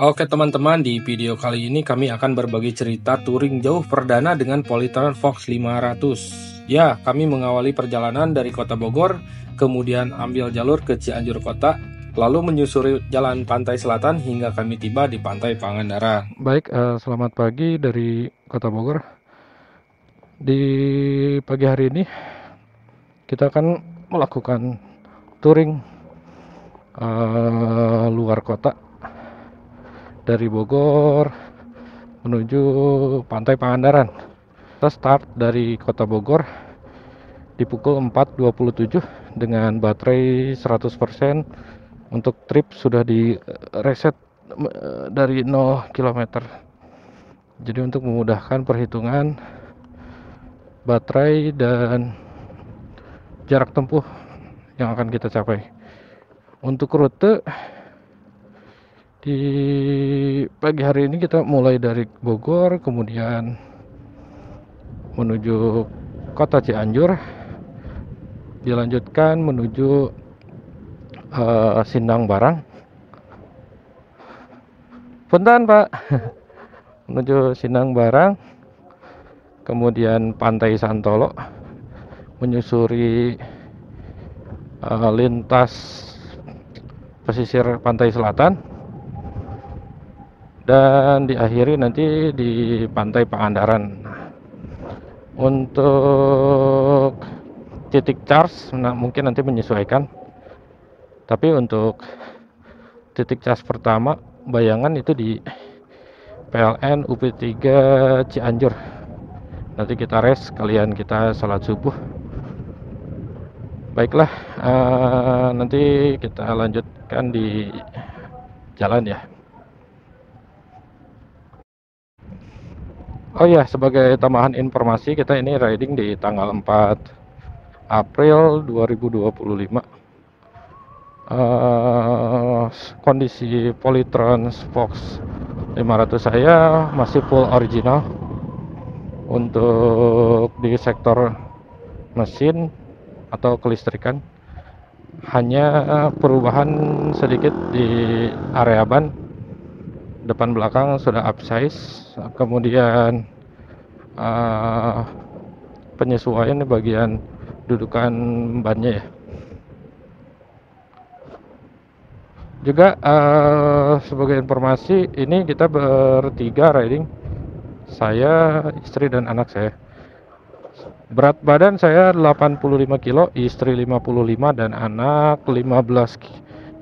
Oke teman-teman, di video kali ini kami akan berbagi cerita touring jauh perdana dengan Polytron Fox 500. Ya, kami mengawali perjalanan dari kota Bogor, kemudian ambil jalur ke Cianjur kota, lalu menyusuri jalan pantai selatan hingga kami tiba di pantai Pangandaran. Baik, selamat pagi dari kota Bogor. Di pagi hari ini kita akan melakukan touring luar kota dari Bogor menuju pantai Pangandaran. Kita start dari kota Bogor di pukul 4.27 dengan baterai 100%. Untuk trip sudah di reset dari 0 km. Jadi untuk memudahkan perhitungan baterai dan jarak tempuh yang akan kita capai. Untuk rute di pagi hari ini kita mulai dari Bogor, kemudian menuju kota Cianjur, dilanjutkan menuju Sindang Barang. Punten Pak. Menuju Sindang Barang, kemudian Pantai Santolo, menyusuri lintas pesisir pantai selatan, dan diakhiri nanti di Pantai Pangandaran. Untuk titik charge mungkin nanti menyesuaikan, tapi untuk titik charge pertama bayangan itu di PLN UP3 Cianjur. Nanti kita rest, kalian kita salat subuh. Baiklah, nanti kita lanjutkan di jalan ya. Oh ya, sebagai tambahan informasi, kita ini riding di tanggal 4 April 2025. Kondisi Polytron Fox 500 saya masih full original. Untuk di sektor mesin atau kelistrikan hanya perubahan sedikit di area ban, depan belakang sudah upsize, kemudian penyesuaian di bagian dudukan bannya ya. Juga sebagai informasi, ini kita bertiga riding, saya, istri, dan anak saya. Berat badan saya 85 kilo, istri 55 dan anak 15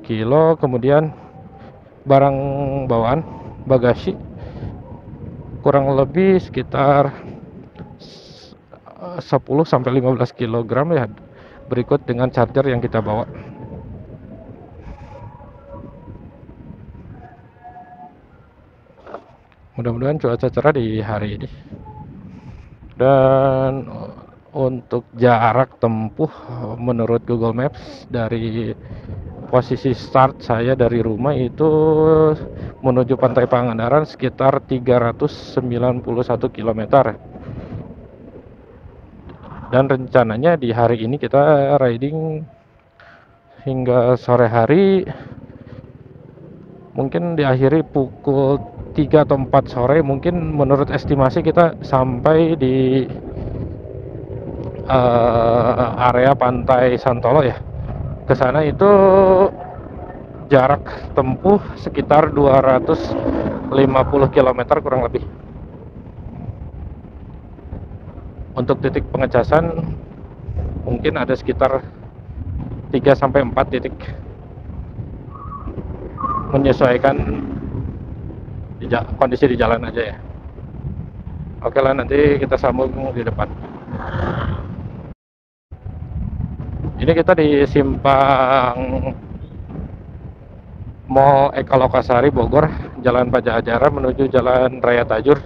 kilo. Kemudian barang bawaan bagasi kurang lebih sekitar 10-15 kg ya, berikut dengan charger yang kita bawa. Mudah-mudahan cuaca cerah di hari ini. Dan untuk jarak tempuh menurut Google Maps dari posisi start saya dari rumah itu menuju Pantai Pangandaran sekitar 391 km. Dan rencananya di hari ini kita riding hingga sore hari, mungkin diakhiri pukul 3 atau 4 sore. Mungkin menurut estimasi kita sampai di area Pantai Santolo ya. Ke sana itu jarak tempuh sekitar 250 km kurang lebih. Untuk titik pengecasan mungkin ada sekitar 3-4 titik, menyesuaikan kondisi di jalan aja ya. Oke lah, nanti kita sambung di depan. Ini kita di simpang Mall Eka Lokasari Bogor, Jalan Pajajaran menuju Jalan Raya Tajur.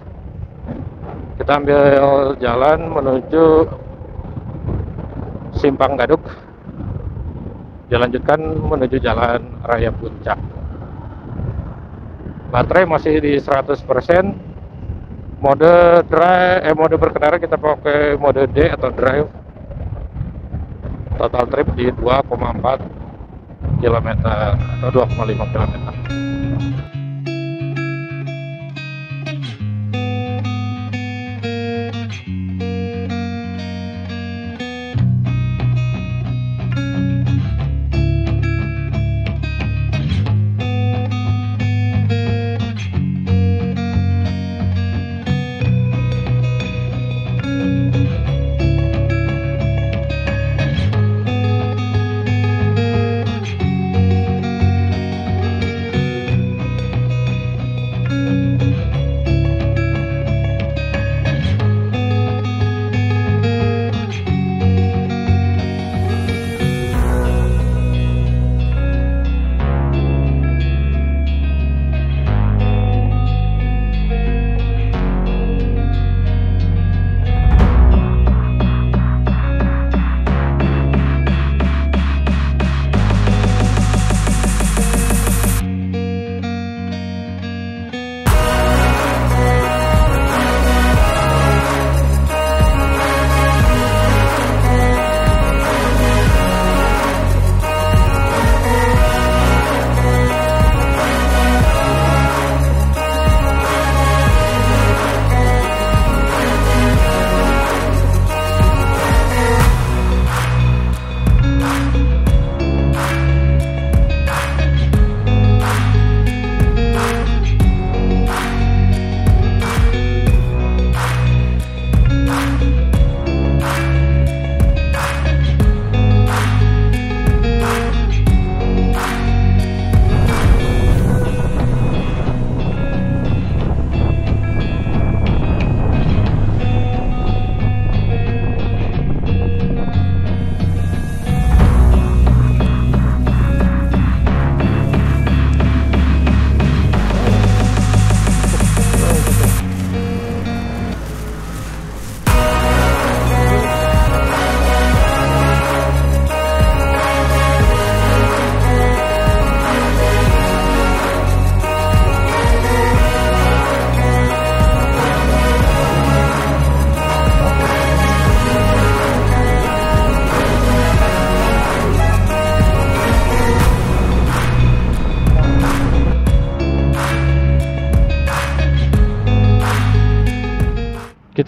Kita ambil jalan menuju Simpang Gaduk, dilanjutkan menuju Jalan Raya Puncak. Baterai masih di 100%. Mode berkendara kita pakai mode D atau drive. Total trip di 2,4 km atau 2,5 km.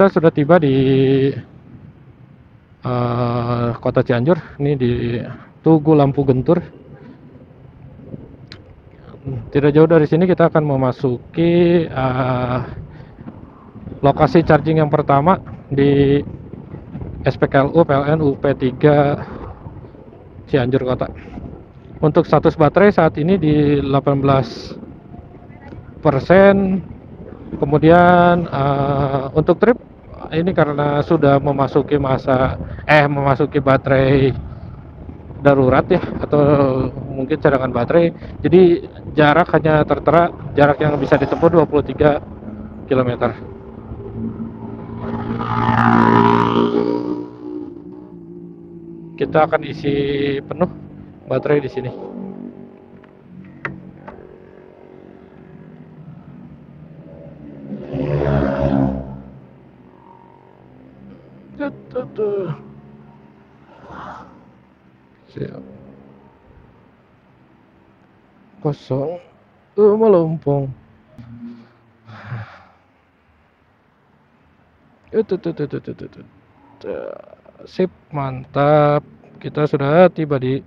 kita sudah tiba di Kota Cianjur. Ini di Tugu Lampu Gentur. Tidak jauh dari sini kita akan memasuki lokasi charging yang pertama di SPKLU PLN UP3 Cianjur Kota. Untuk status baterai saat ini di 18%. Kemudian untuk trip ini karena sudah memasuki memasuki baterai darurat ya, atau mungkin cadangan baterai, jadi jarak hanya tertera jarak yang bisa ditempuh 23 km. Kita akan isi penuh baterai di sini. Siap. Kosong. Melompong. Sip, mantap. Kita sudah tiba di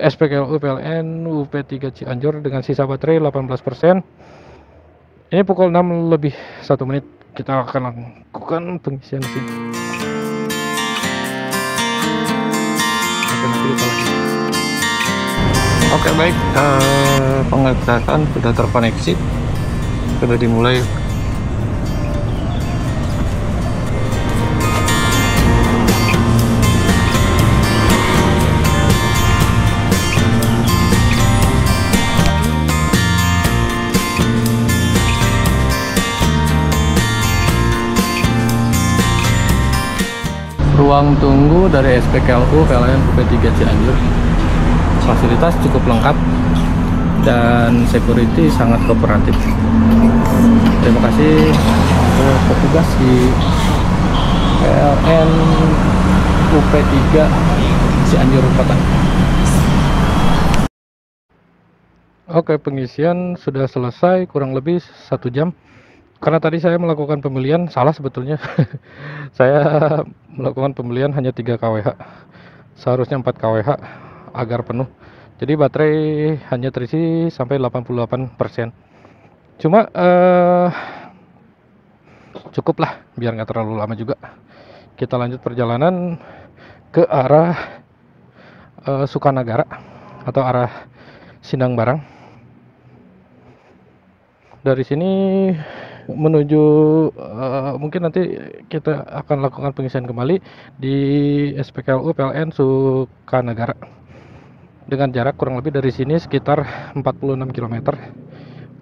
SPKLU PLN UP3 Cianjur dengan sisa baterai 18%. Ini pukul 6 lebih 1 menit. Kita akan lakukan pengisian di sini. Oke, baik, pengecasan sudah terkoneksi, sudah dimulai. Ruang tunggu dari SPKLU PLN UP3 Cianjur, fasilitas cukup lengkap dan security sangat kooperatif. Terima kasih untuk petugas di PLN UP3 Cianjur Kota. Oke, pengisian sudah selesai kurang lebih 1 jam. Karena tadi saya melakukan pembelian, salah sebetulnya. Saya melakukan pembelian hanya 3 kWh. Seharusnya 4 kWh agar penuh. Jadi baterai hanya terisi sampai 88%. Cuma cukup lah, biar nggak terlalu lama juga. Kita lanjut perjalanan ke arah Sukanagara atau arah Sindang Barang. Dari sini menuju mungkin nanti kita akan lakukan pengisian kembali di SPKLU PLN Sukanagara dengan jarak kurang lebih dari sini sekitar 46 km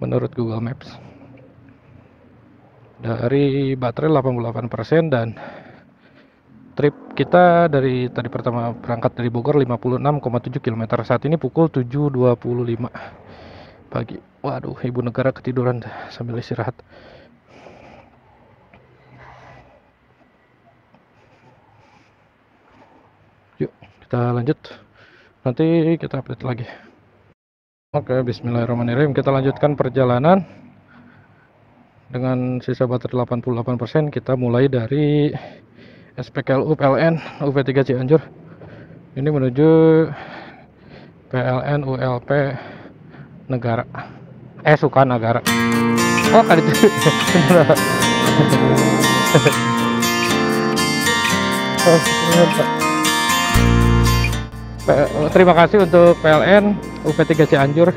menurut Google Maps. Dari baterai 88% dan trip kita dari tadi pertama berangkat dari Bogor 56,7 km. Saat ini pukul 7.25 pagi. Waduh, ibu negara ketiduran sambil istirahat. Yuk, kita lanjut. Nanti kita update lagi. Oke, bismillahirrahmanirrahim. Kita lanjutkan perjalanan. Dengan sisa baterai 88%, kita mulai dari SPKLU PLN UP3 Cianjur. Ini menuju PLN ULP Negara. Sukanagara. Oh, kali itu. Terima kasih untuk PLN UP3 Cianjur.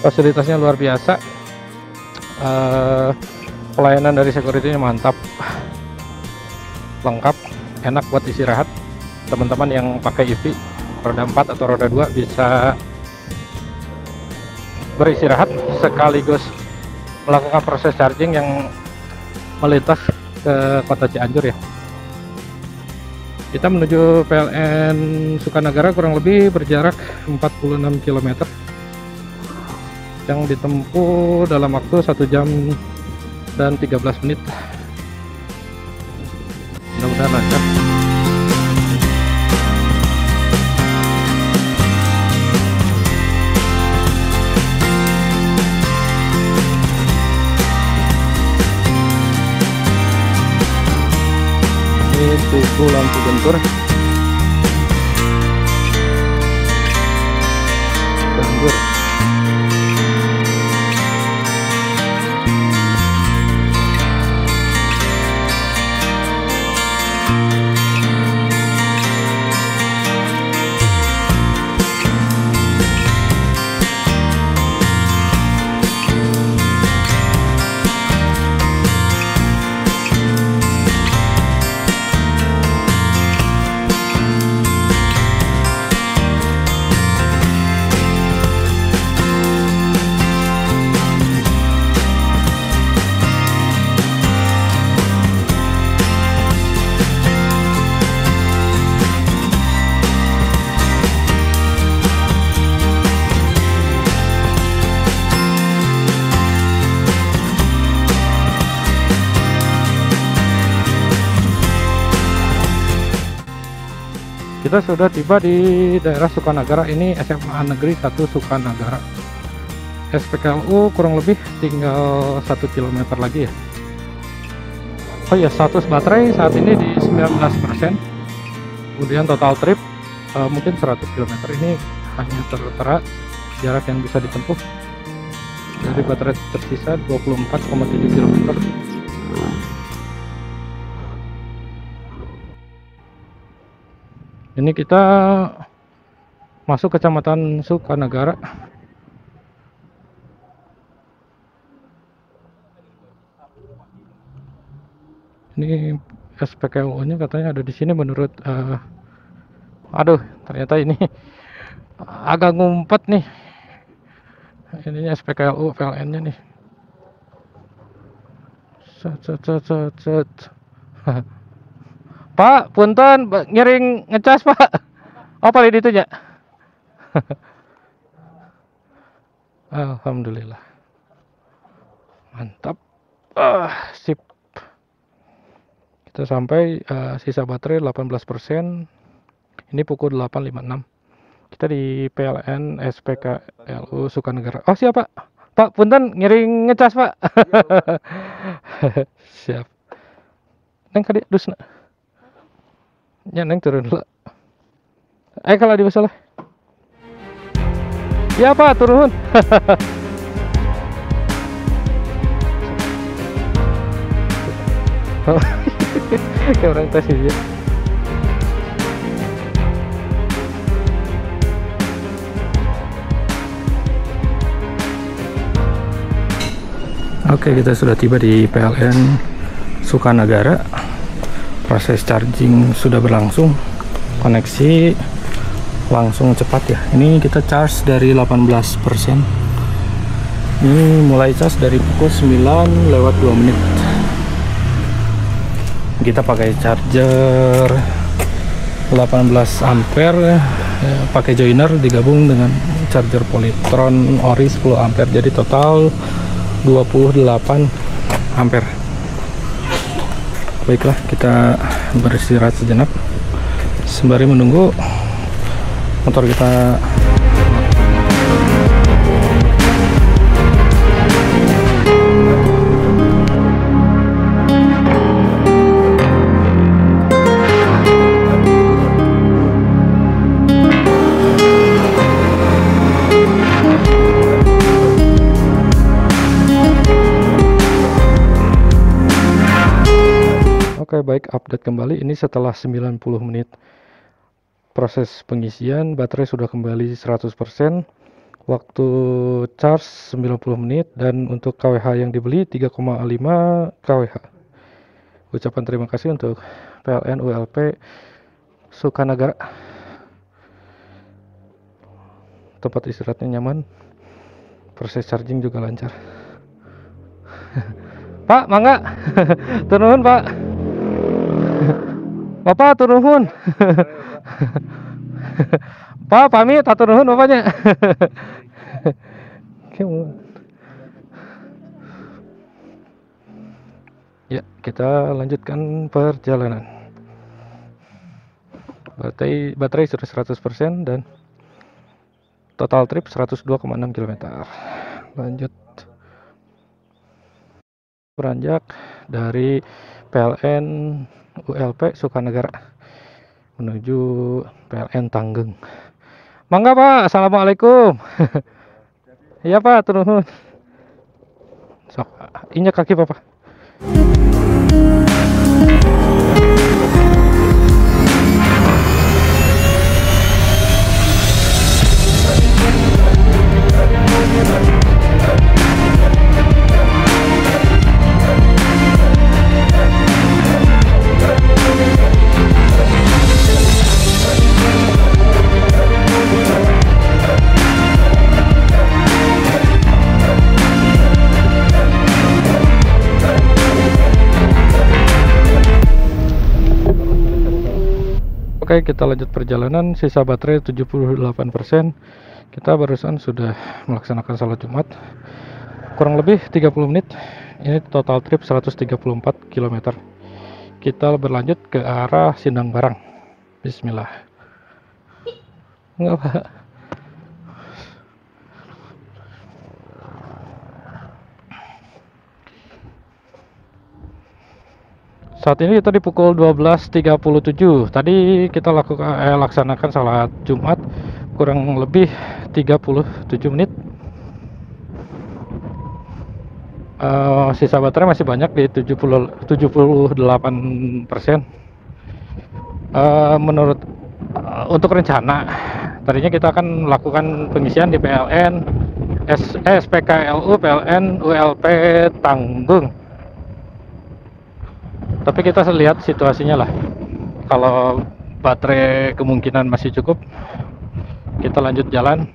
Fasilitasnya luar biasa. Pelayanan dari security-nya mantap. Lengkap, enak buat istirahat. Teman-teman yang pakai EV roda 4 atau roda 2 bisa beristirahat sekaligus melakukan proses charging yang melintas ke Kota Cianjur ya. Kita menuju PLN Sukanagara kurang lebih berjarak 46 km yang ditempuh dalam waktu 1 jam dan 13 menit. Mudah-mudahan lancar. lampu bentur. Ganggur. Kita sudah tiba di daerah Sukanagara. Ini SMA Negeri 1 Sukanagara. SPKLU kurang lebih tinggal 1 km lagi ya. Oh ya, status baterai saat ini di 19%. Kemudian total trip mungkin 100 km. Ini hanya tertera jarak yang bisa ditempuh dari baterai tersisa 24,7 km. Ini kita masuk Kecamatan Sukanagara. Ini SPKLU-nya katanya ada di sini menurut aduh, ternyata ini agak ngumpet nih. Ininya SPKLU PLN-nya nih. Set. Pak, punten ngiring ngecas, Pak. Oh, paling itu ya. Alhamdulillah. Mantap. Sip. Kita sampai sisa baterai 18%. Ini pukul 8.56. Kita di PLN SPKLU Sukanagara. Oh, siap, Pak. Pak, punten ngiring ngecas, Pak. Siap. Neng kadi dusna. Ya, neng turun dulu. Kalau di masalah. Ya, Pak, turun. Kayak orang tes ini ya. Oke, kita sudah tiba di PLN Sukanagara. Proses charging sudah berlangsung, koneksi langsung cepat ya. Ini kita charge dari 18%. Ini mulai charge dari pukul 9 lewat 2 menit. Kita pakai charger 18 ampere ya, pakai joiner digabung dengan charger Polytron ori 10 ampere, jadi total 28 ampere. Baiklah, kita beristirahat sejenak sembari menunggu motor kita. Oke, baik, update kembali. Ini setelah 90 menit proses pengisian, baterai sudah kembali 100%. Waktu charge 90 menit dan untuk kWh yang dibeli 3,5 kWh. Ucapan terima kasih untuk PLN ULP Sukanagara. Tempat istirahatnya nyaman. Proses charging juga lancar. Pak, mangga. Turun, Pak. Bapak turun. Pak, pamit tak turun bapaknya. Ya, kita lanjutkan perjalanan. Baterai sudah 100% dan total trip 102,6 km. Lanjut. Beranjak dari PLN ULP Sukanagara. menuju PLN Tanggeng. Mangga Pak, assalamualaikum. Iya Pak, turun. Sok, injak kaki Bapak. Oke, kita lanjut perjalanan. Sisa baterai 78%. Kita barusan sudah melaksanakan salat Jumat kurang lebih 30 menit. Ini total trip 134 km. Kita berlanjut ke arah Sindang Barang. Bismillah. Enggak Pak. Saat ini kita di pukul 12.37. Tadi kita laksanakan salat Jumat kurang lebih 37 menit. Sisa baterai masih banyak di 78%. Menurut untuk rencana tadinya kita akan melakukan pengisian di PLN SPKLU PLN ULP Tanggeng. Tapi kita lihat situasinya lah. Kalau baterai kemungkinan masih cukup, kita lanjut jalan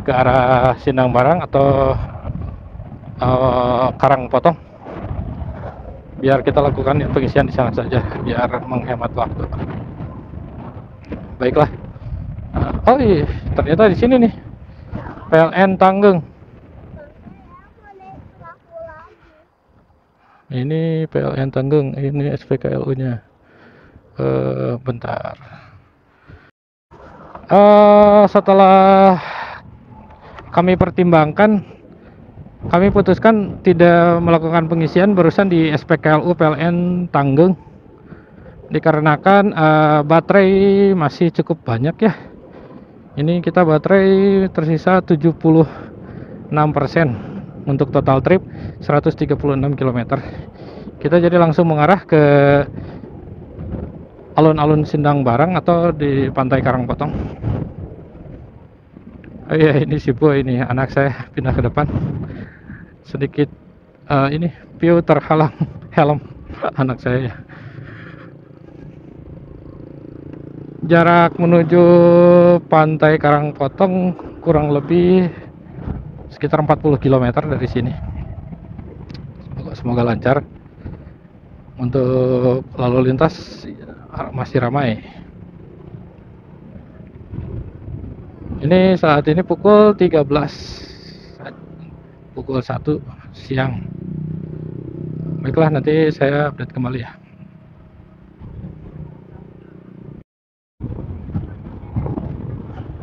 ke arah Sindang Barang atau Karangpotong. Biar kita lakukan pengisian di sana saja, biar menghemat waktu. Baiklah. Oh iya, ternyata di sini nih PLN Tanggeng. Ini PLN Tanggeng, ini SPKLU-nya. Bentar. Setelah kami pertimbangkan, kami putuskan tidak melakukan pengisian barusan di SPKLU PLN Tanggeng. Dikarenakan baterai masih cukup banyak ya. Ini kita baterai tersisa 76%. Untuk total trip 136 km. Kita jadi langsung mengarah ke alun-alun Sindang Barang atau di pantai Karangpotong. Oh iya, ini si boy, ini anak saya pindah ke depan. Sedikit ini view terhalang helm anak saya. Jarak menuju pantai Karangpotong kurang lebih sekitar 40 km dari sini. Semoga lancar. Untuk lalu lintas masih ramai. Ini saat ini pukul 13, pukul 1 siang. Baiklah, nanti saya update kembali ya.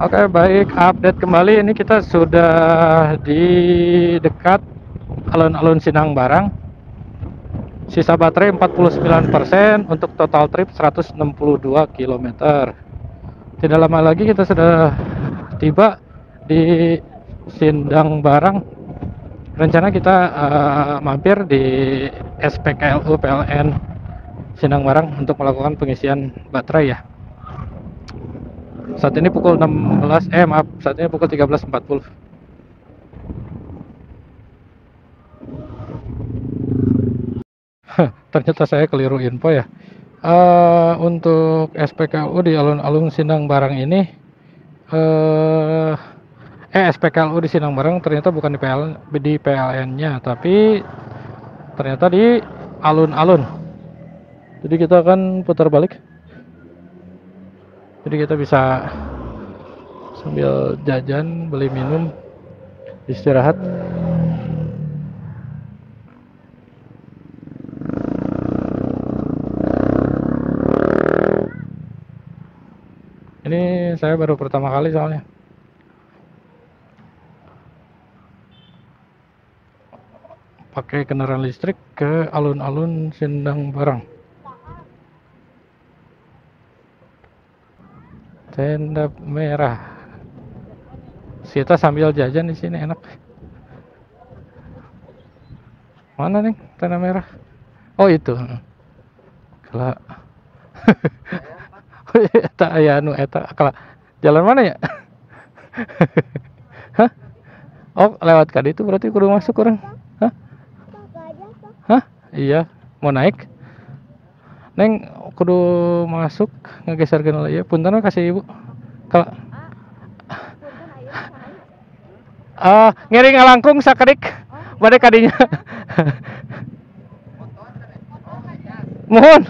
Oke, baik, update kembali. Ini kita sudah di dekat alun-alun Sindang Barang. Sisa baterai 49%, untuk total trip 162 km. Tidak lama lagi kita sudah tiba di Sindang Barang. Rencana kita mampir di SPKLU PLN Sindang Barang untuk melakukan pengisian baterai ya. Saat ini pukul 13.40. Ternyata saya keliru info ya. Untuk SPKLU di alun-alun Sindang Barang ini SPKLU di Sindang Barang ternyata bukan di PLN-nya, tapi ternyata di alun-alun. Jadi kita akan putar balik. Jadi kita bisa sambil jajan, beli minum, istirahat. Ini saya baru pertama kali soalnya. Pakai kendaraan listrik ke alun-alun Sindang Barang. Tenda merah. Kita sambil jajan di sini enak. Mana nih tenda merah? Oh itu. Kala. Eta aya anu eta kala. Jalan mana ya? Hah? Oh, lewat kali itu berarti kudu masuk orang. Hah? Hah? Iya, mau naik. Neng kudu masuk ngegeserkeun heula ieu. Punten kasih Ibu. Kala. Ngiring ngalangkung sakedik bade kadinya. Mohon.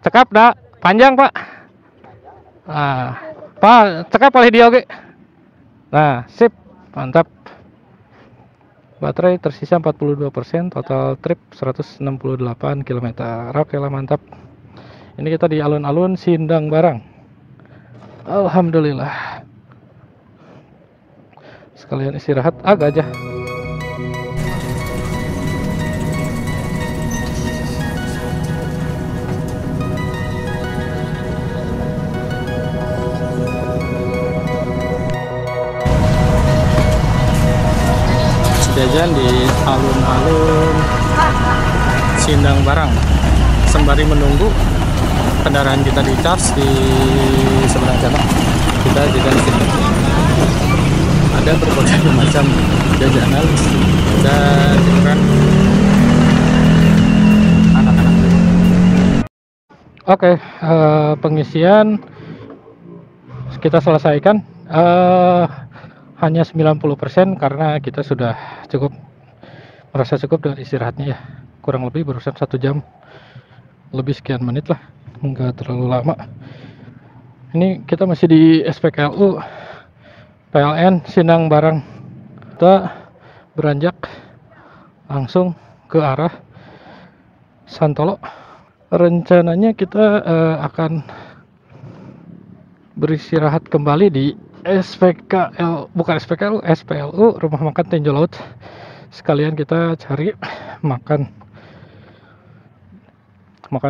Cekap dah, panjang Pak. Pak, cekap oleh dia oke. Nah, sip, mantap. Baterai tersisa 42%, total trip 168 km. Oke lah, mantap. Ini kita di alun-alun Sindang Barang. Alhamdulillah. Sekalian istirahat agak aja. Jajan di alun-alun Sindang Barang sembari menunggu kendaraan kita dicas di seberang sana. Kita jajan di sini. Ada berbagai macam jajanan dan hiburan anak-anak. Oke, pengisian kita selesaikan. Hanya 90% karena kita sudah merasa cukup dengan istirahatnya ya. Kurang lebih barusan 1 jam lebih sekian menit lah, enggak terlalu lama. Ini kita masih di SPKLU PLN Sindang Barang. Kita beranjak langsung ke arah Santolo. Rencananya kita akan beristirahat kembali di SPLU Rumah Makan Tinju Laut. Sekalian kita cari makan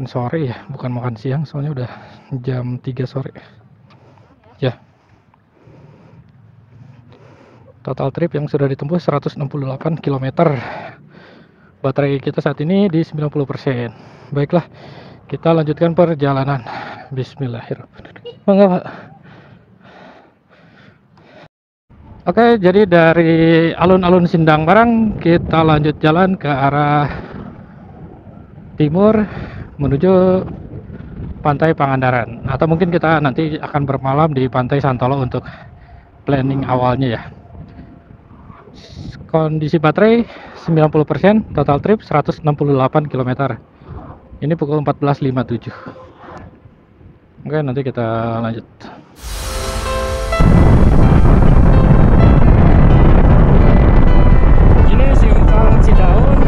sore ya, bukan makan siang soalnya udah jam 3 sore ya. Total trip yang sudah ditempuh 168 km. Baterai kita saat ini di 90%. Baiklah, kita lanjutkan perjalanan. Bismillahirrahmanirrahim. Mangga Pak. Oke, jadi dari alun-alun Sindang Barang kita lanjut jalan ke arah timur menuju Pantai Pangandaran, atau mungkin kita nanti akan bermalam di Pantai Santolo untuk planning awalnya ya. Kondisi baterai 90%, total trip 168 km. Ini pukul 14.57. Oke, nanti kita lanjut. Cidaun,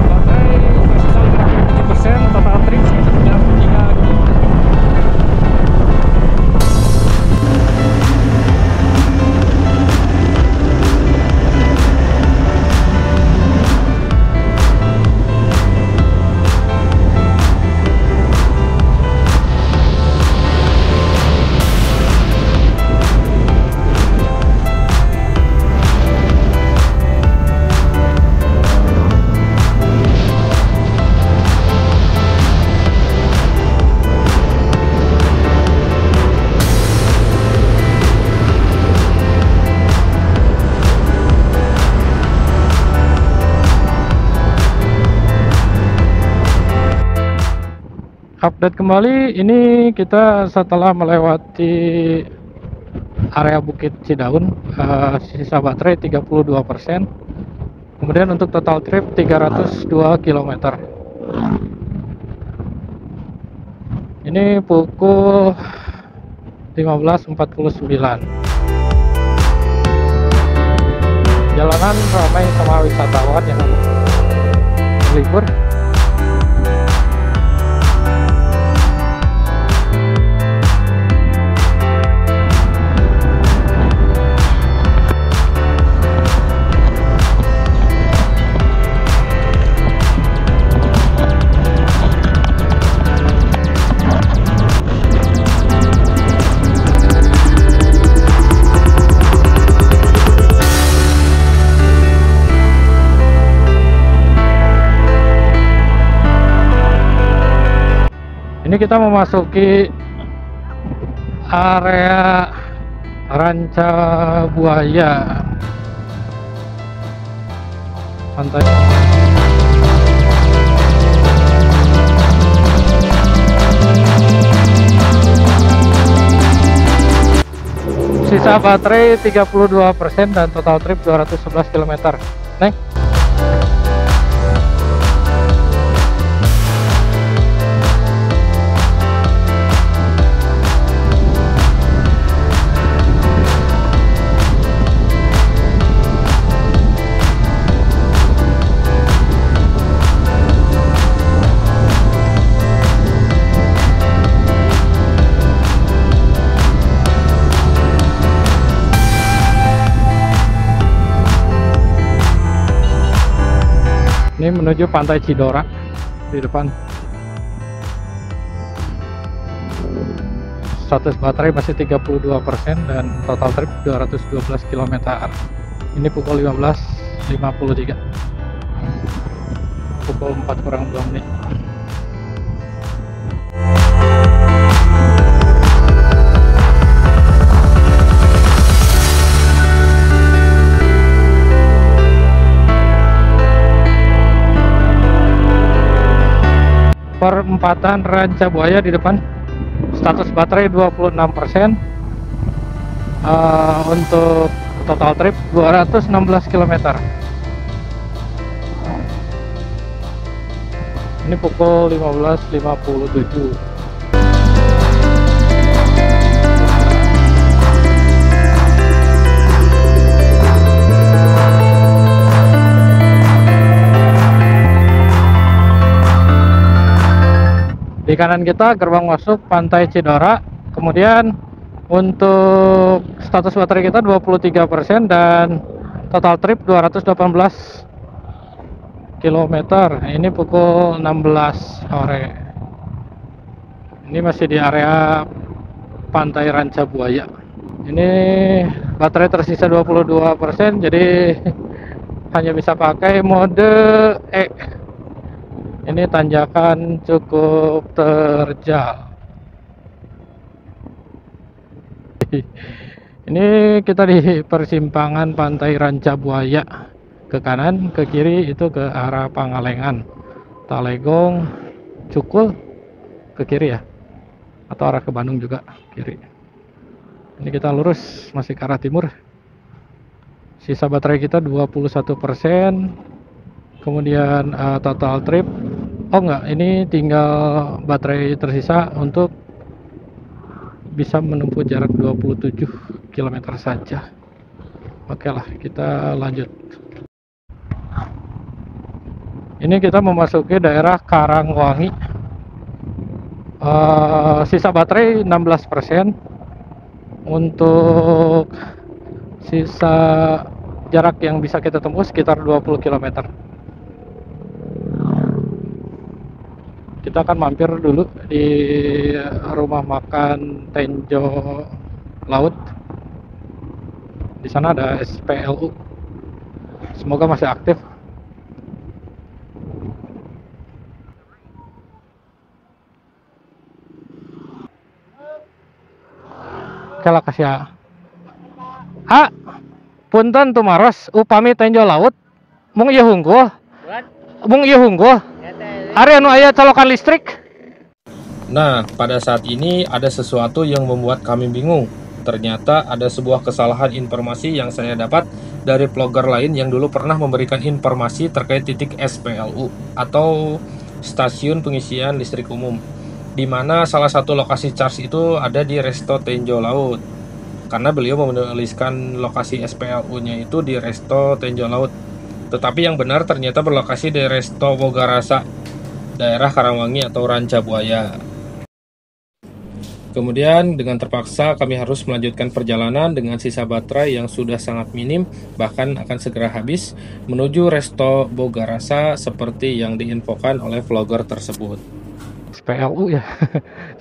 baterai tersisa 57%, total trip 93 km. Update kembali, ini kita setelah melewati area Bukit Cidaun, sisa baterai 32%. Kemudian untuk total trip 302 km. Ini pukul 15.49. Jalanan ramai sama wisatawan yang libur. Ini kita memasuki area Ranca Buaya pantai. Sisa baterai 32% dan total trip 211 km. Neng. Ini menuju Pantai Cidora di depan. Status baterai masih 32% dan total trip 212 km. Ini pukul 15.53. Pukul 4 kurang 2 menit. Perempatan Ranca Buaya di depan. Status baterai 26%. Untuk total trip 216 km. Ini pukul 15.57. Di kanan kita gerbang masuk Pantai Cidora. Kemudian untuk status baterai kita 23% dan total trip 218 km. Ini pukul 16 sore. Ini masih di area Pantai Ranca Buaya. Ini baterai tersisa 22%, jadi hanya bisa pakai mode E. Ini tanjakan cukup terjal. Ini kita di persimpangan Pantai Ranca Buaya. Ke kanan, ke kiri itu ke arah Pangalengan, Talegong, Cukul ke kiri ya, atau arah ke Bandung juga kiri. Ini kita lurus masih ke arah timur. Sisa baterai kita 21%. Kemudian total trip, oh enggak, ini tinggal baterai tersisa untuk bisa menempuh jarak 27 km saja. Oke lah, kita lanjut. Ini kita memasuki daerah Karangwangi. Sisa baterai 16%. Untuk sisa jarak yang bisa kita tempuh sekitar 20 km. Kita akan mampir dulu di rumah makan Tenjo Laut. Di sana ada SPLU. Semoga masih aktif. Kala kasih punten tumaros upami Tenjo Laut mung ieu hunggul. Mung ieu hunggul. Ari anu aya colokan listrik. Nah, pada saat ini ada sesuatu yang membuat kami bingung. Ternyata ada sebuah kesalahan informasi yang saya dapat dari vlogger lain yang dulu pernah memberikan informasi terkait titik SPLU atau stasiun pengisian listrik umum, di mana salah satu lokasi charge itu ada di Resto Tenjo Laut. Karena beliau menuliskan lokasi SPLU-nya itu di Resto Tenjo Laut. Tetapi yang benar ternyata berlokasi di Resto Bogarasa, daerah Karangwangi atau Ranca Buaya. Kemudian dengan terpaksa kami harus melanjutkan perjalanan dengan sisa baterai yang sudah sangat minim, bahkan akan segera habis, menuju Resto Bogarasa seperti yang diinfokan oleh vlogger tersebut. SPLU ya,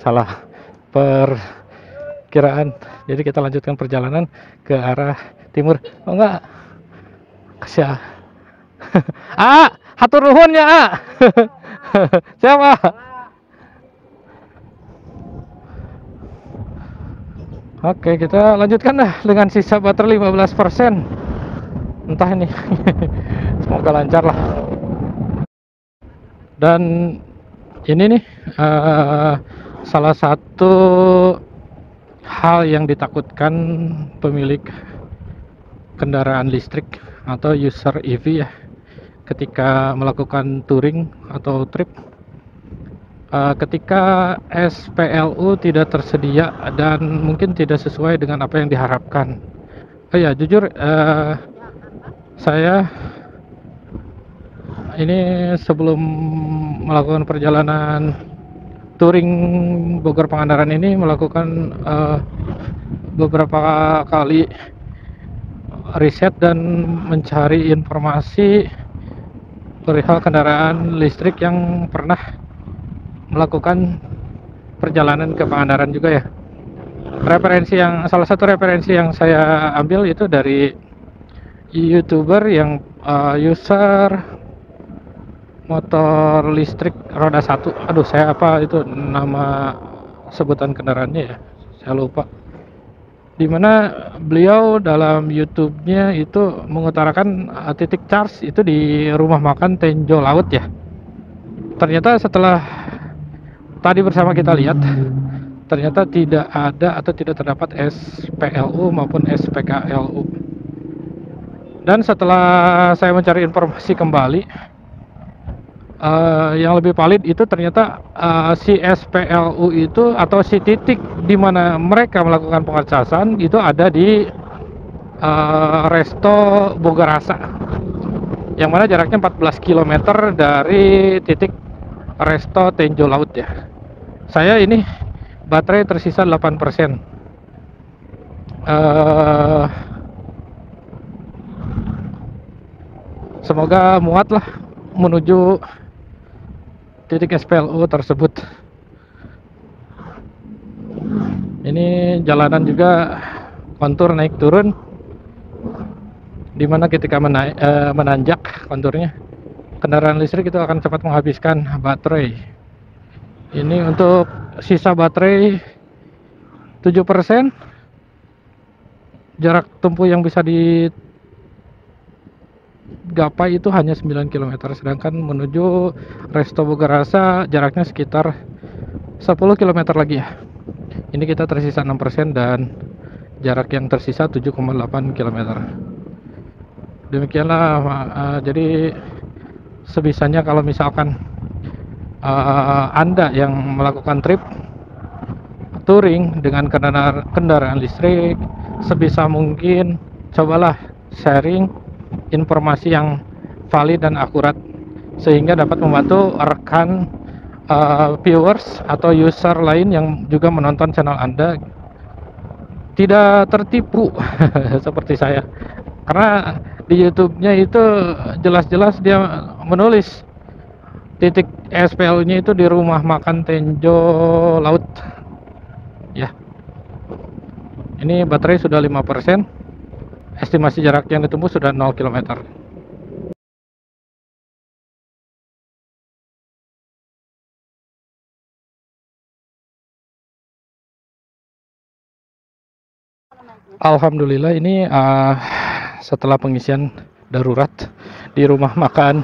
salah perkiraan. Jadi kita lanjutkan perjalanan ke arah timur. Oh enggak, kasih hatur nuhun ya Siapa? Oke, kita lanjutkan dah dengan sisa baterai 15%. Entah ini. Semoga lancar lah. Dan ini nih salah satu hal yang ditakutkan pemilik kendaraan listrik atau user EV ya, ketika melakukan touring atau trip, ketika SPLU tidak tersedia dan mungkin tidak sesuai dengan apa yang diharapkan. Oh ya, jujur saya ini sebelum melakukan perjalanan touring Bogor Pangandaran ini melakukan beberapa kali riset dan mencari informasi perihal kendaraan listrik yang pernah melakukan perjalanan ke Pangandaran juga ya. Salah satu referensi yang saya ambil itu dari YouTuber yang user motor listrik roda 1. Aduh, saya apa itu nama sebutan kendaraannya ya, saya lupa. Dimana beliau dalam YouTube-nya itu mengutarakan titik charge itu di rumah makan Tenjo Laut ya. Ternyata setelah tadi bersama kita lihat, ternyata tidak ada atau tidak terdapat SPLU maupun SPKLU. Dan setelah saya mencari informasi kembali, yang lebih valid itu ternyata si SPLU itu atau si titik di mana mereka melakukan pengecasan itu ada di Resto Bogarasa, yang mana jaraknya 14 km dari titik Resto Tenjo Laut ya. Saya ini baterai tersisa 8%. Semoga muat lah menuju titik SPLU tersebut. Ini jalanan juga kontur naik turun, dimana ketika menanjak konturnya, kendaraan listrik itu akan cepat menghabiskan baterai. Ini untuk sisa baterai 7%. Jarak tempuh yang bisa digapai itu hanya 9 km, sedangkan menuju Resto Bogarasa jaraknya sekitar 10 km lagi ya. Ini kita tersisa 6% dan jarak yang tersisa 7,8 km. Demikianlah, jadi sebisanya kalau misalkan Anda yang melakukan trip touring dengan kendaraan listrik, sebisa mungkin cobalah sharing informasi yang valid dan akurat, sehingga dapat membantu rekan viewers atau user lain yang juga menonton channel Anda tidak tertipu seperti saya. Karena di YouTube-nya itu jelas-jelas dia menulis titik SPLU-nya itu di rumah makan Tenjo Laut ya. Ini baterai sudah 5%. Estimasi jarak yang ditempuh sudah 0 km. Alhamdulillah ini setelah pengisian darurat di rumah makan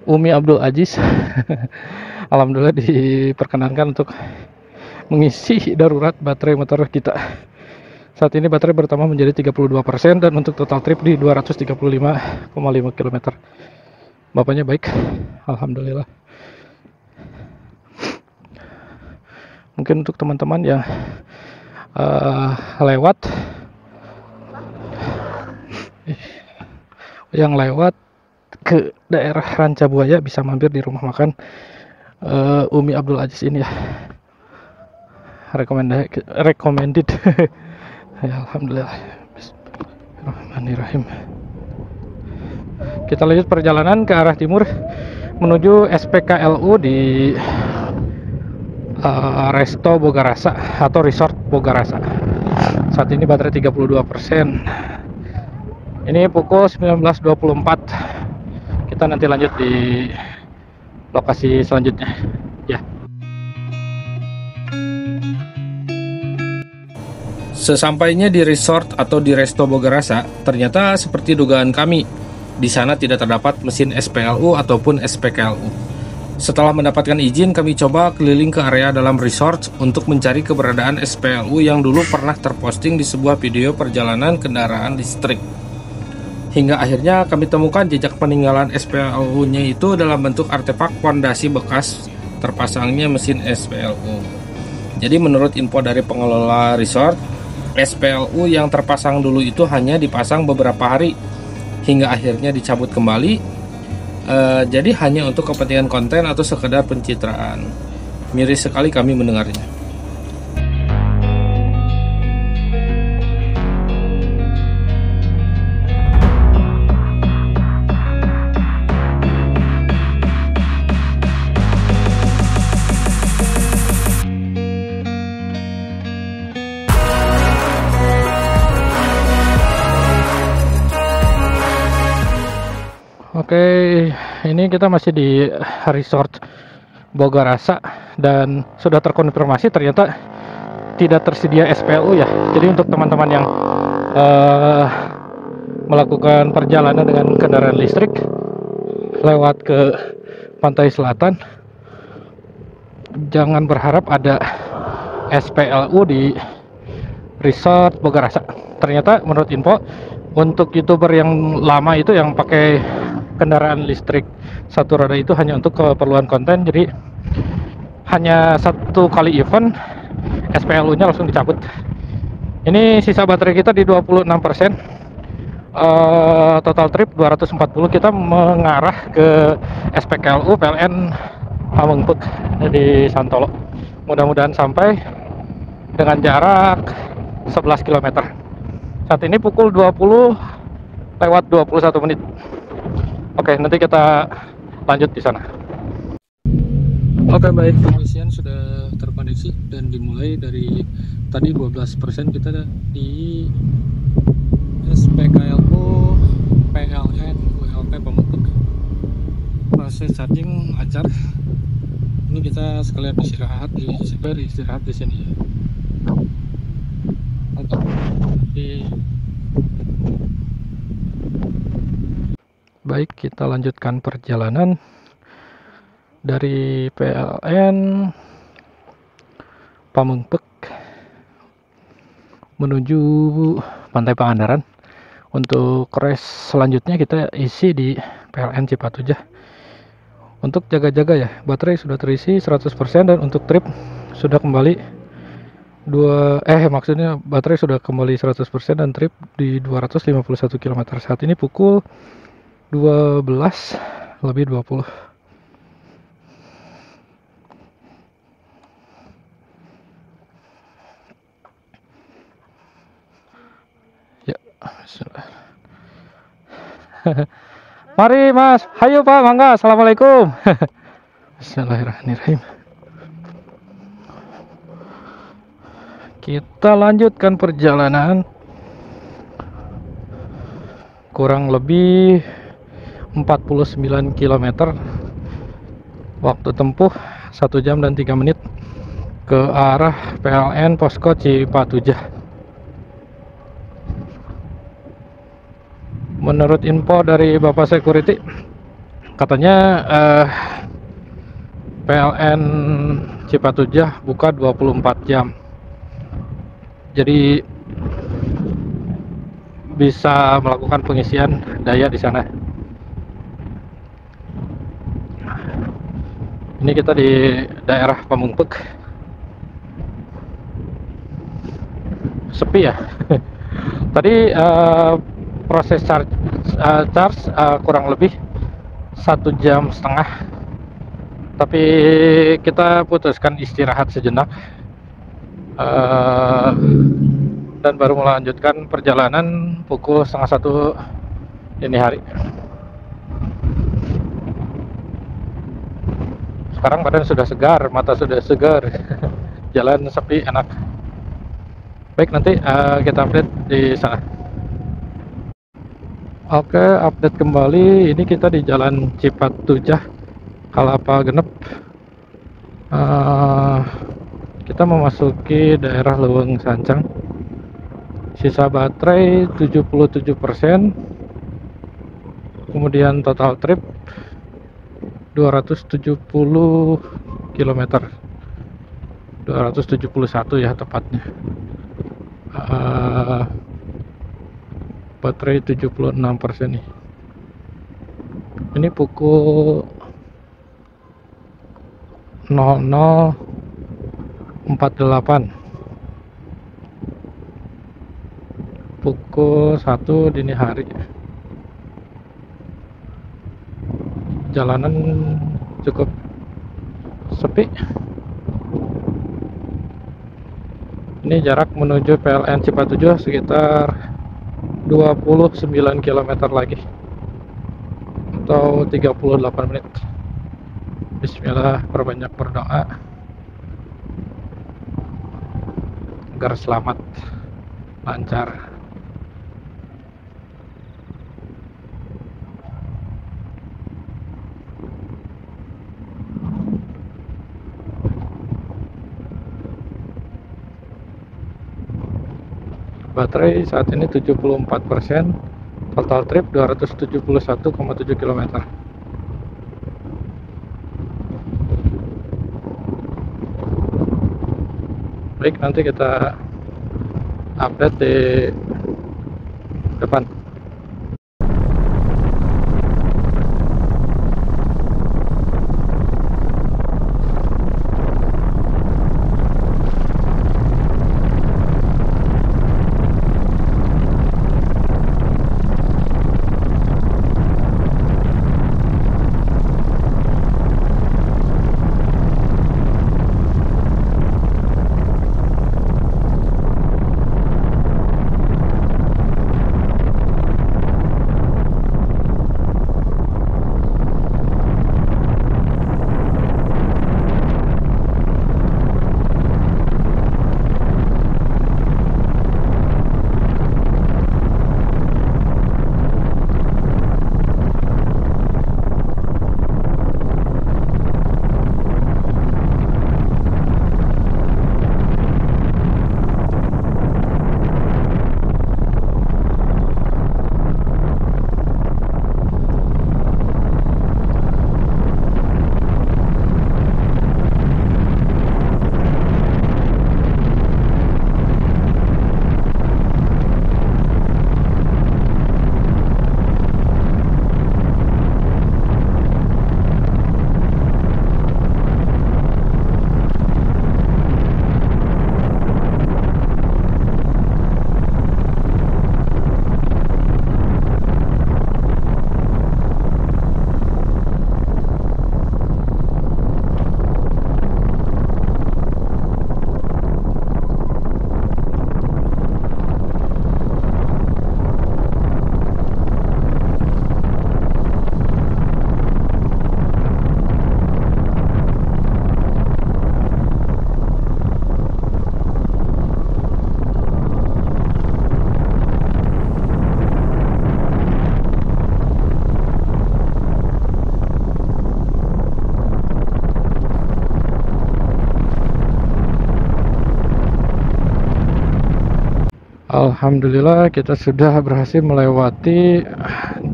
Umi Abdul Aziz alhamdulillah diperkenankan untuk mengisi darurat baterai motor kita. Saat ini baterai bertambah menjadi 32% dan untuk total trip di 235,5 km. Bapaknya baik, alhamdulillah. Mungkin untuk teman-teman yang lewat ke daerah Rancabuaya bisa mampir di rumah makan Umi Abdul Aziz ini ya. Recommended. Ya, alhamdulillah. Bismillahirrahmanirrahim. Kita lanjut perjalanan ke arah timur menuju SPKLU di Resto Bogarasa atau Resort Bogarasa. Saat ini baterai 32%. Ini pukul 19.24. Kita nanti lanjut di lokasi selanjutnya ya. Sesampainya di resort atau di Resto Bogarasa, ternyata seperti dugaan kami, di sana tidak terdapat mesin SPLU ataupun SPKLU. Setelah mendapatkan izin, kami coba keliling ke area dalam resort untuk mencari keberadaan SPLU yang dulu pernah terposting di sebuah video perjalanan kendaraan listrik. Hingga akhirnya kami temukan jejak peninggalan SPLU-nya itu dalam bentuk artefak fondasi bekas terpasangnya mesin SPLU. Jadi menurut info dari pengelola resort, SPLU yang terpasang dulu itu hanya dipasang beberapa hari hingga akhirnya dicabut kembali. Jadi hanya untuk kepentingan konten atau sekedar pencitraan. Miris sekali kami mendengarnya. Oke, ini kita masih di resort Bogarasa dan sudah terkonfirmasi ternyata tidak tersedia SPLU ya. Jadi untuk teman-teman yang melakukan perjalanan dengan kendaraan listrik lewat ke pantai selatan, jangan berharap ada SPLU di resort Bogarasa. Ternyata menurut info, untuk YouTuber yang lama itu yang pakai kendaraan listrik satu roda itu hanya untuk keperluan konten, jadi hanya satu kali event SPLU nya langsung dicabut. Ini sisa baterai kita di 26%, total trip 240. Kita mengarah ke SPKLU PLN Pamengpeuk di Santolo. Mudah-mudahan sampai dengan jarak 11 km. Saat ini pukul 20:21 menit. Oke, nanti kita lanjut di sana. Oke, baik, pengisian sudah terkoneksi dan dimulai dari tadi 12%. Kita di SPKLU PLN WLP Pamengpeuk. Proses charging lancar. Ini kita sekalian istirahat di sini. Untuk baik, kita lanjutkan perjalanan dari PLN Pamengpeuk menuju Pantai Pangandaran. Untuk race selanjutnya kita isi di PLN Cipatujah. Untuk jaga-jaga ya, baterai sudah terisi 100% dan untuk trip sudah kembali maksudnya baterai sudah kembali 100% dan trip di 251 km. Saat ini pukul 12:20. Ya, mari Mas, hayo Pak, mangga, assalamualaikum. Bismillahirrahmanirrahim. Kita lanjutkan perjalanan kurang lebih 49 km, waktu tempuh 1 jam dan 3 menit ke arah PLN Posko Cipatujah. Menurut info dari Bapak Security, katanya PLN Cipatujah buka 24 jam, jadi bisa melakukan pengisian daya di sana. Ini kita di daerah Pamengpeuk. Sepi ya. Tadi proses charge kurang lebih 1,5 jam, tapi kita putuskan istirahat sejenak dan baru melanjutkan perjalanan pukul 12:30 dini hari. Sekarang badan sudah segar, mata sudah segar, jalan sepi, enak. Baik, nanti kita update di sana. Oke, update kembali. Ini kita di Jalan Cipatujah, Kalapa Genep. Kita memasuki daerah Leuweung Sancang. Sisa baterai 77%. Kemudian total trip 270 km, 271 ya tepatnya. Baterai 76% nih. Ini pukul 00.48, pukul 1 dini hari. Jalanan cukup sepi. Ini jarak menuju PLN Cipatujuh sekitar 29 km lagi atau 38 menit. Bismillah, perbanyak berdoa agar selamat, lancar. Baterai saat ini 74%, total trip 271,7 km. Baik, nanti kita update di depan. Alhamdulillah kita sudah berhasil melewati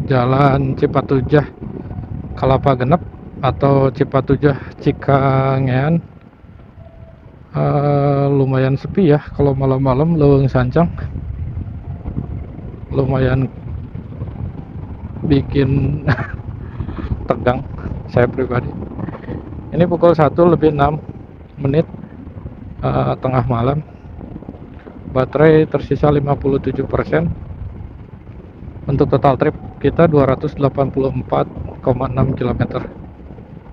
Jalan Cipatujah Kelapa Genep atau Cipatujah Cikangean. Lumayan sepi ya kalau malam-malam. Leuweung Sancang lumayan bikin tegang saya pribadi. Ini pukul 1:06 tengah malam. Baterai tersisa 57%. Untuk total trip kita 284,6 km.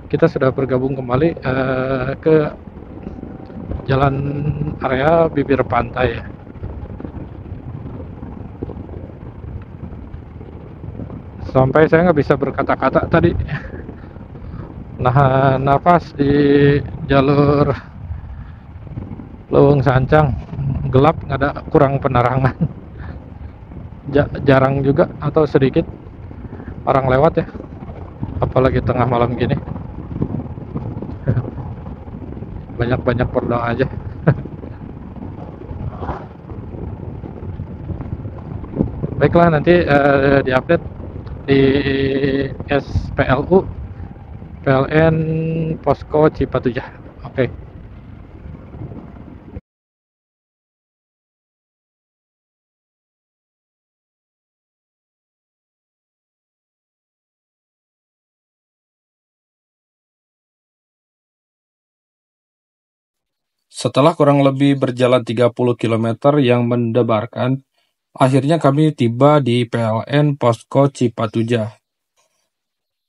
Kita sudah bergabung kembali ke jalan area bibir pantai. Sampai saya nggak bisa berkata-kata tadi, nahan nafas di jalur Leuweung Sancang. Gelap, nggak ada, kurang penerangan. Jarang juga atau sedikit orang lewat ya, apalagi tengah malam gini. Banyak-banyak berdoa aja. Baiklah, nanti diupdate di SPLU PLN Posko Cipatujah. Oke. Setelah kurang lebih berjalan 30 km yang mendebarkan, akhirnya kami tiba di PLN Posko Cipatujah.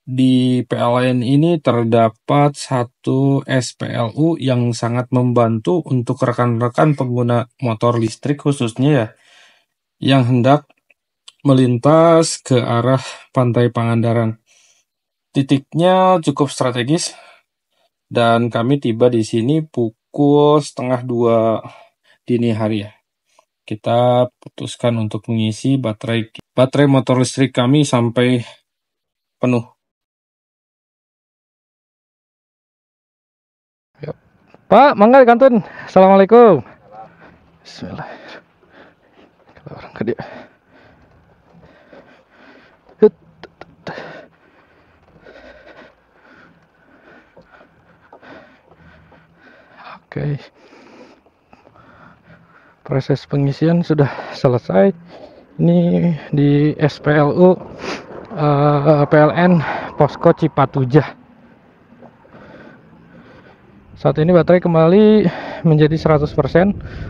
Di PLN ini terdapat satu SPLU yang sangat membantu untuk rekan-rekan pengguna motor listrik khususnya ya, yang hendak melintas ke arah Pantai Pangandaran. Titiknya cukup strategis dan kami tiba di sini pukul 1:30 dini hari ya. Kita putuskan untuk mengisi baterai motor listrik kami sampai penuh. Pak, mangga di kantin. Assalamualaikum. Bismillah. Kalau orang ke dia. Oke. Proses pengisian sudah selesai. Ini di SPLU PLN Posko Cipatujah. Saat ini baterai kembali menjadi 100%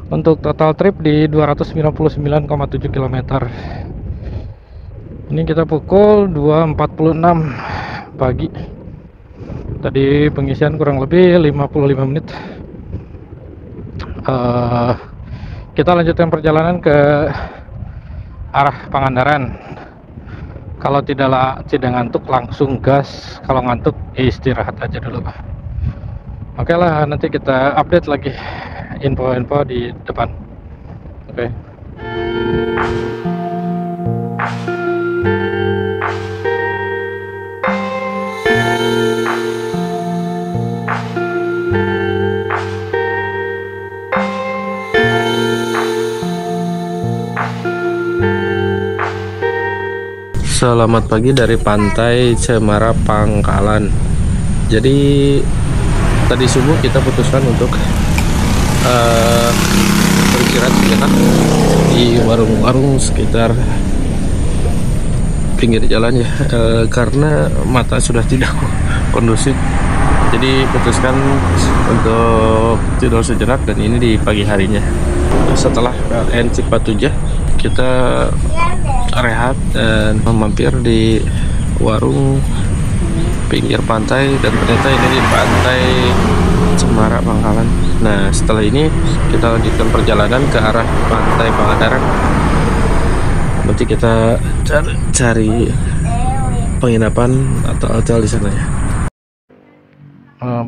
untuk total trip di 299,7 km. Ini kita pukul 2.46 pagi. Tadi pengisian kurang lebih 55 menit. Kita lanjutkan perjalanan ke arah Pangandaran. Kalau tidak ngantuk langsung gas, kalau ngantuk istirahat aja dulu. Oke lah, nanti kita update lagi info-info di depan. Oke. Selamat pagi dari Pantai Cemara Pangkalan. Jadi tadi subuh kita putuskan untuk beristirahat sejenak di warung-warung sekitar pinggir jalan ya, karena mata sudah tidak kondusif. Jadi putuskan untuk tidur sejenak, dan ini di pagi harinya. Setelah PLN Cipatujah, kita rehat dan mampir di warung pinggir pantai, dan ternyata ini di Pantai Cemara Pangkalan. Nah, setelah ini kita lanjutkan perjalanan ke arah Pantai Pangandaran. Nanti kita cari penginapan atau hotel di sana ya.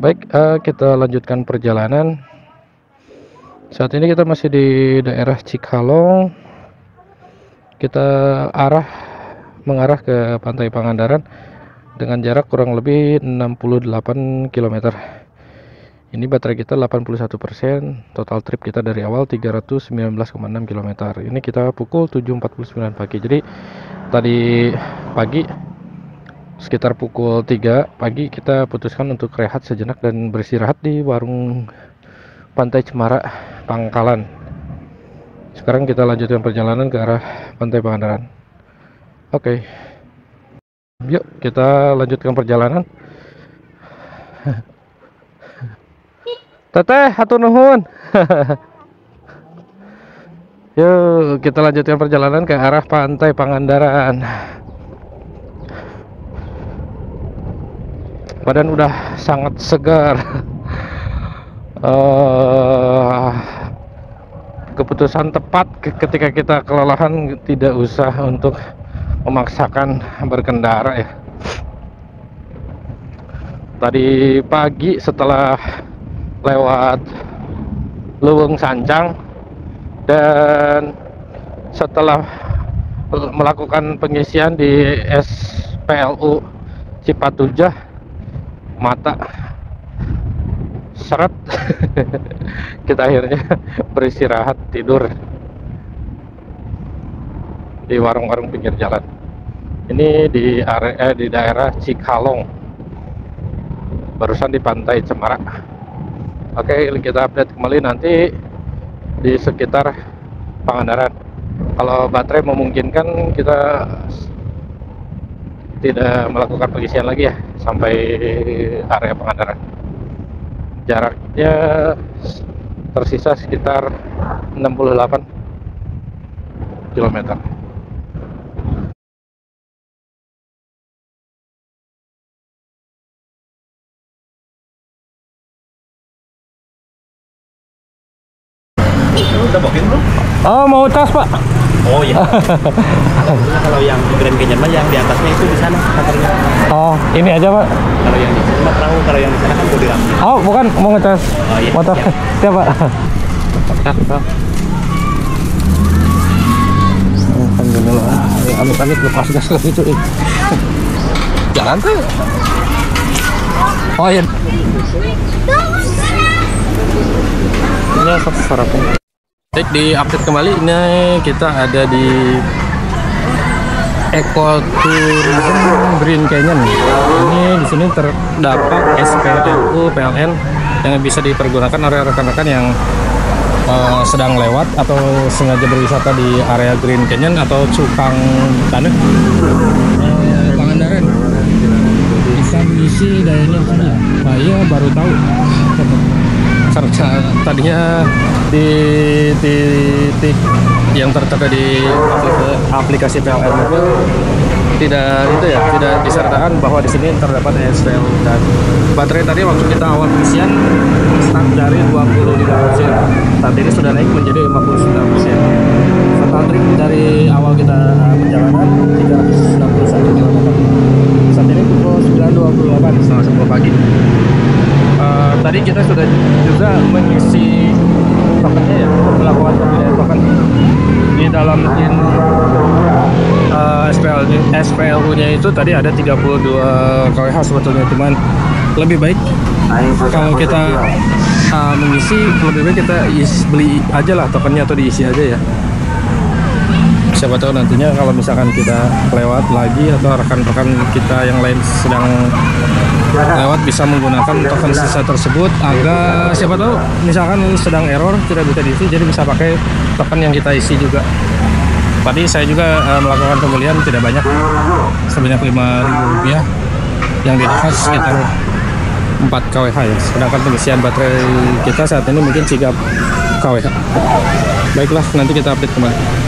Baik, kita lanjutkan perjalanan. Saat ini kita masih di daerah Cikalong. Kita mengarah ke Pantai Pangandaran dengan jarak kurang lebih 68 km. Ini baterai kita 81%, total trip kita dari awal 319,6 km. Ini kita pukul 7.49 pagi. Jadi tadi pagi sekitar pukul 3 pagi kita putuskan untuk rehat sejenak dan beristirahat di warung Pantai Cemara Pangkalan. Sekarang kita lanjutkan perjalanan ke arah Pantai Pangandaran. Oke. Yuk kita lanjutkan perjalanan. Teteh, hatur nuhun. Yuk kita lanjutkan perjalanan ke arah Pantai Pangandaran. Badan udah sangat segar. Keputusan tepat ketika kita kelelahan, tidak usah untuk memaksakan berkendara ya. Tadi pagi setelah lewat Leuweung Sancang dan setelah melakukan pengisian di SPLU Cipatujah, mata seret. Kita akhirnya beristirahat tidur. di warung-warung pinggir jalan. Ini di area di daerah Cikalong, barusan di Pantai Cemara. Oke, kita update kembali nanti di sekitar Pangandaran. Kalau baterai memungkinkan, kita tidak melakukan pengisian lagi ya sampai area Pangandaran. Jaraknya tersisa sekitar 68 km. Udah booking belum? Oh, mau tas Pak? Oh iya. Kalau yang Grand Canyon mah yang di atasnya itu di sana kantornya. Oh, ini aja Pak. Kalau yang di sini mah perahu, kalau yang di sana kan body ramping. Oh, bukan, mau ngecas Oh iya. motor. Siap. Siap Pak. Alhamdulillah. Ya, amit-amit lepas gas ke situ. Jalan tuh. Oh iya. Ini sarapan. Baik, di update kembali, ini kita ada di Ecotourism Green Canyon. Ini di sini terdapat SPLU PLN yang bisa dipergunakan oleh rekan-rekan yang sedang lewat atau sengaja berwisata di area Green Canyon atau Cukang Tanah Pangandaran. Bisa mengisi dayanya sudah. Saya baru tahu. Tadinya di titik yang tertera di aplikasi PLN mobil tidak disertakan bahwa di sini terdapat SPL, dan baterai tadi waktu kita awal pengisian start dari 25%, saat ini sudah naik menjadi 59%. Total trip dari awal kita perjalanan 361 km. Saat ini pukul 9.28, setengah 10 pagi. Tadi kita sudah juga mengisi tokennya ya, melakukan pembelian token di dalam mesin SPLU-nya itu. Tadi ada 32 kWh sebetulnya, cuman lebih baik kalau kita mengisi, lebih baik kita beli aja lah tokennya atau diisi aja ya. Siapa tahu nantinya kalau misalkan kita lewat lagi atau rekan-rekan kita yang lain sedang lewat bisa menggunakan token sisa tersebut, agar siapa tahu misalkan sedang error tidak bisa diisi, jadi bisa pakai token yang kita isi juga. Tadi saya juga melakukan pembelian tidak banyak, sebanyak Rp5.000 yang didapat sekitar 4 kWh ya, sedangkan pengisian baterai kita saat ini mungkin 3 kWh. Baiklah, nanti kita update kembali.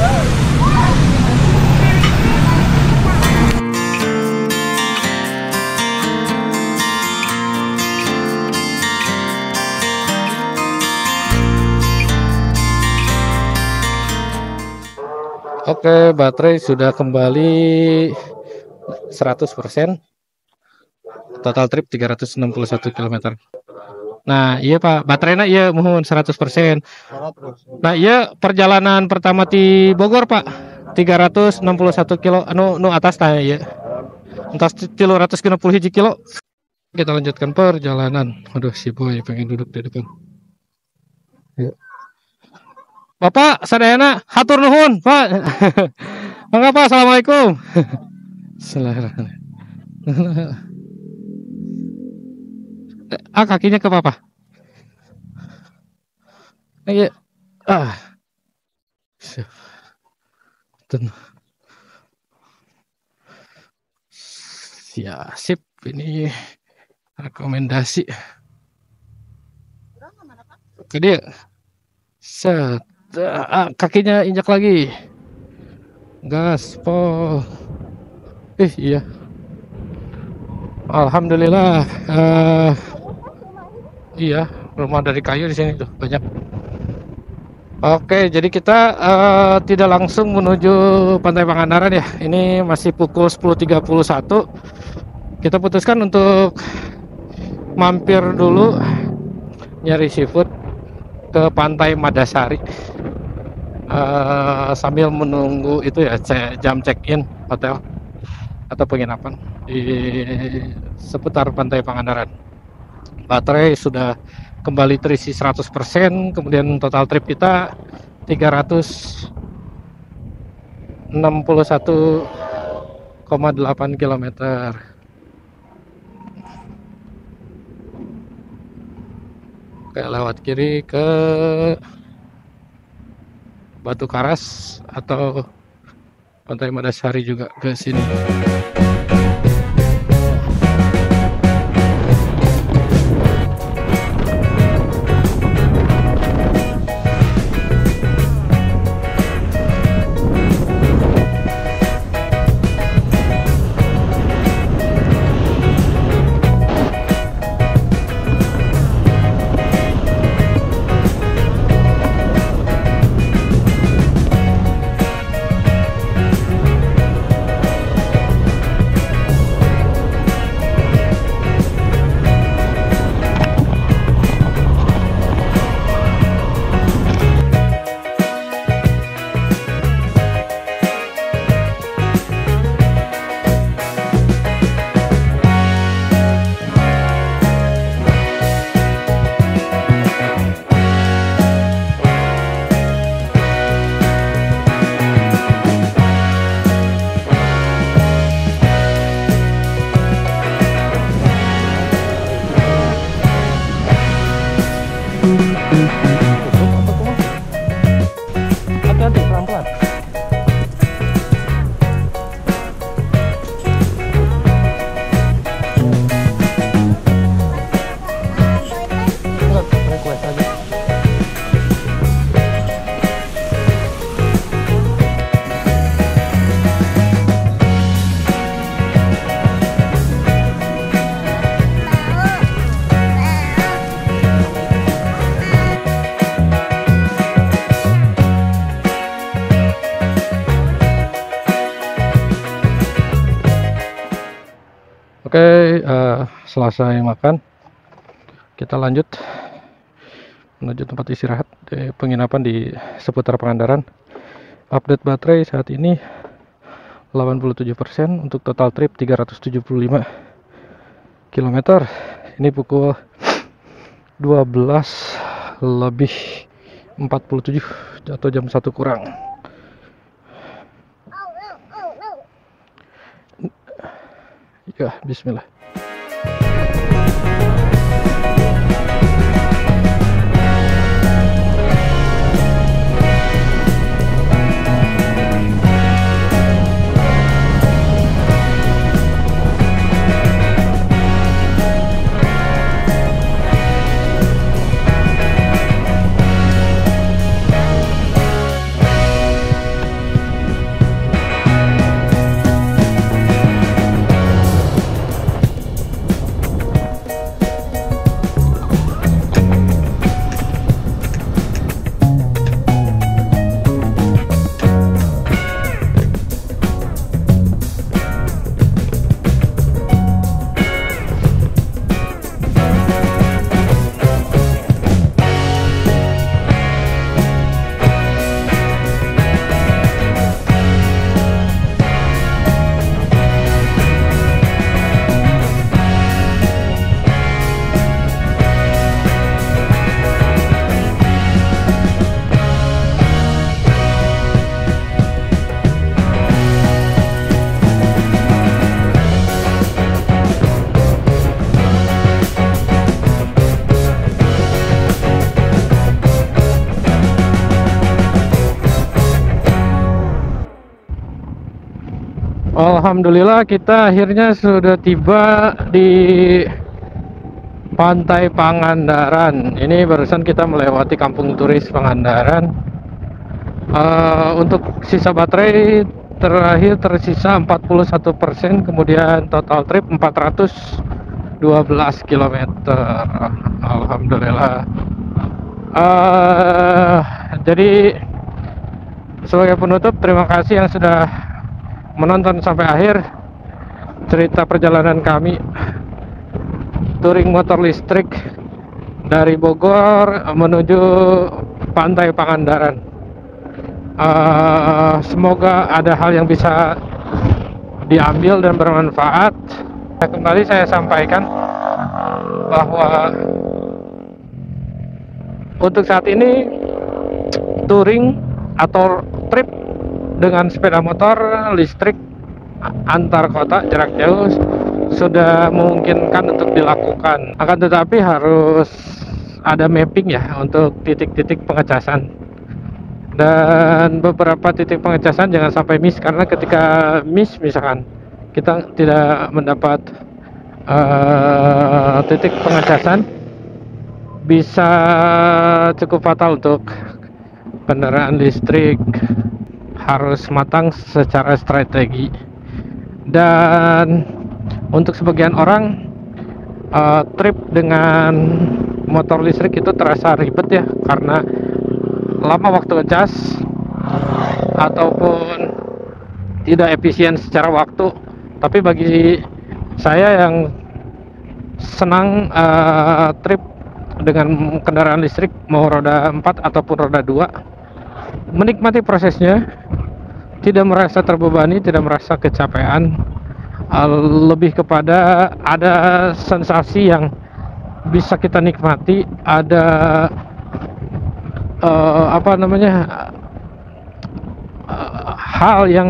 Oke, baterai sudah kembali 100%. Total trip 361 km. Nah, iya Pak, baterainya iya mohon 100%. Nah, iya perjalanan pertama di Bogor Pak, 361 kilo, anu atas tanya ya. Entas 360 kilo. Kita lanjutkan perjalanan. Aduh, si boy pengen duduk di depan. Ya. Bapak, sadayana hatur nuhun, Pak. Mangga Pak, assalamualaikum. Kakinya ke Papa. Iya. Ya, sip. Ini rekomendasi. Ke dia. Set. Kakinya injak lagi, gaspol. Iya, alhamdulillah. Iya, rumah dari kayu di sini tuh banyak. Oke, jadi kita tidak langsung menuju Pantai Pangandaran ya. Ini masih pukul 10.31. Kita putuskan untuk mampir dulu nyari seafood ke Pantai Madasari. Sambil menunggu itu ya jam check-in hotel atau penginapan di seputar Pantai Pangandaran. Baterai sudah kembali terisi 100%, kemudian total trip kita 361 61,8 km. Oke, lewat kiri ke Batu Karas atau Pantai Madasari juga ke sini. Hati-hati, pelan-pelan. Request aja. Oke, selesai makan, kita lanjut menuju tempat istirahat di penginapan di seputar Pangandaran. Update baterai saat ini 87%, untuk total trip 375 km. Ini pukul 12 lebih 47 atau jam 1 kurang. Ya, bismillah. Alhamdulillah, kita akhirnya sudah tiba di Pantai Pangandaran. Ini barusan kita melewati kampung turis Pangandaran. Untuk sisa baterai terakhir tersisa 41%, kemudian total trip 412 km. Alhamdulillah. Jadi sebagai penutup, terima kasih yang sudah menonton sampai akhir cerita perjalanan kami touring motor listrik dari Bogor menuju Pantai Pangandaran. Semoga ada hal yang bisa diambil dan bermanfaat. Kembali saya sampaikan bahwa untuk saat ini touring atau trip dengan sepeda motor listrik antar kota jarak jauh sudah memungkinkan untuk dilakukan. Akan tetapi harus ada mapping ya untuk titik-titik pengecasan. Dan beberapa titik pengecasan jangan sampai miss, karena ketika miss misalkan kita tidak mendapat titik pengecasan, bisa cukup fatal untuk kendaraan listrik. Harus matang secara strategi. Dan untuk sebagian orang trip dengan motor listrik itu terasa ribet ya, karena lama waktu ngecas ataupun tidak efisien secara waktu. Tapi bagi saya yang senang trip dengan kendaraan listrik, mau roda 4 ataupun roda 2, menikmati prosesnya, tidak merasa terbebani, tidak merasa kecapean, lebih kepada ada sensasi yang bisa kita nikmati, ada hal yang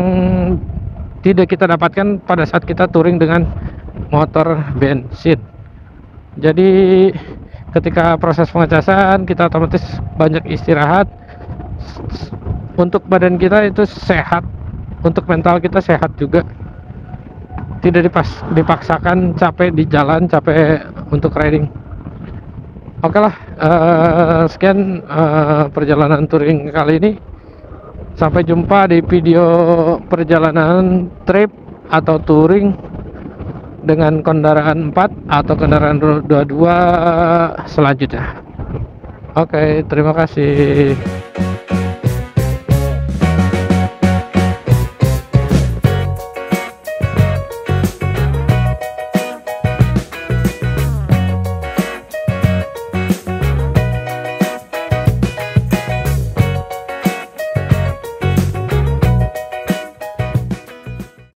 tidak kita dapatkan pada saat kita touring dengan motor bensin. Jadi ketika proses pengecasan kita otomatis banyak istirahat, untuk badan kita itu sehat, untuk mental kita sehat juga, tidak dipaksakan capek di jalan, capek untuk riding. Oke lah, sekian perjalanan touring kali ini. Sampai jumpa di video perjalanan trip atau touring dengan kendaraan 4 atau kendaraan roda 2 selanjutnya. Oke, terima kasih.